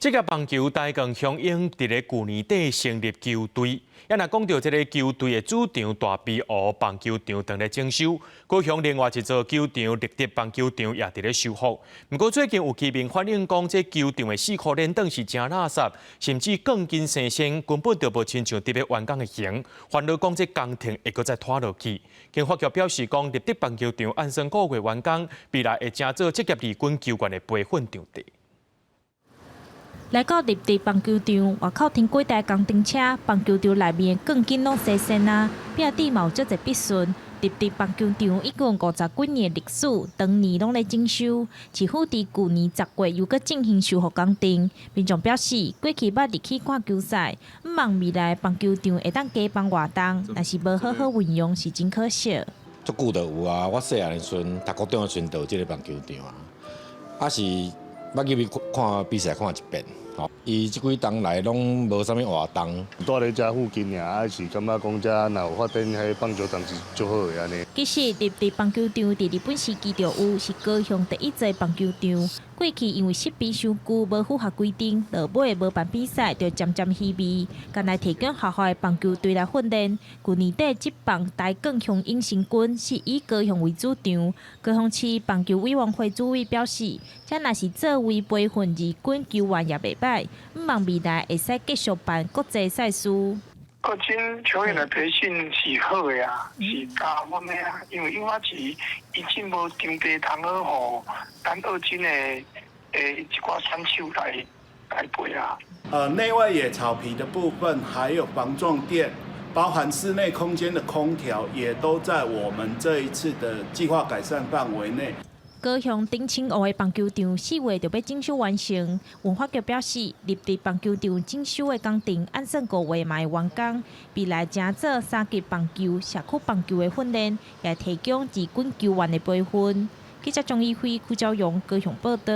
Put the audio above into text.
这个棒球台江雄鹰伫咧去年底成立球队，也若讲到这个球队的主场大碧湖棒球场正咧整修，高雄另外一座球场立德棒球场也伫咧修复。不过最近有居民反映讲，这球场的4颗连凳是真垃圾，甚至钢筋生鲜，根本就无亲像伫咧完工的型。烦恼讲这工程会搁再拖落去。经发局表示讲，立德棒球场按算5月完工，未来会成做职业二军球员的培训场地。来到立德棒球场，外口停几台工程车，棒球场内面钢筋拢生鲜啊，壁底嘛有足侪壁损。立德棒球场一共50几年的历史，当年拢咧整修。市府伫去年10月又搁进行修复工程。民众表示，过去捌入去看球赛，毋望未来棒球场会当加办活动，但是无好好运用是真可惜。足久就有啊，我细汉的时阵，读高中的时阵就有这个棒球场啊，是捌入去看比赛看一遍。吼，伊即几冬来拢无啥物活动。住咧遮附近尔，还是感觉讲遮若有发展迄棒球场是足好的安尼。其实立德棒球场伫日本时期就有，是高雄第一座棒球场。过去因为设备伤旧，无符合规定，落尾无办比赛，就渐渐稀微。干来提供学校的棒球队来训练。去年底职棒台港雄鹰成军是以高雄为主场。高雄市棒球委员会主委表示，这若是作为培训二军球员也袂歹，毋望未来会使继续办国际赛事。国军球员的培训是好的啊，是加分的啊，因为因为是以前无场地通好互咱二军的一寡选手来培啊。内外野草皮的部分，还有防撞垫，包含室内空间的空调，也都在我们这一次的计划改善范围内。高雄顶青湖的棒球场4月就要整修完成。文化局表示，立德棒球场整修的工程按算5月嘛会完工。未来正做3级棒球、社区棒球的训练，也提供二军球员的培训。记者张义辉、邱昭勇高雄报道。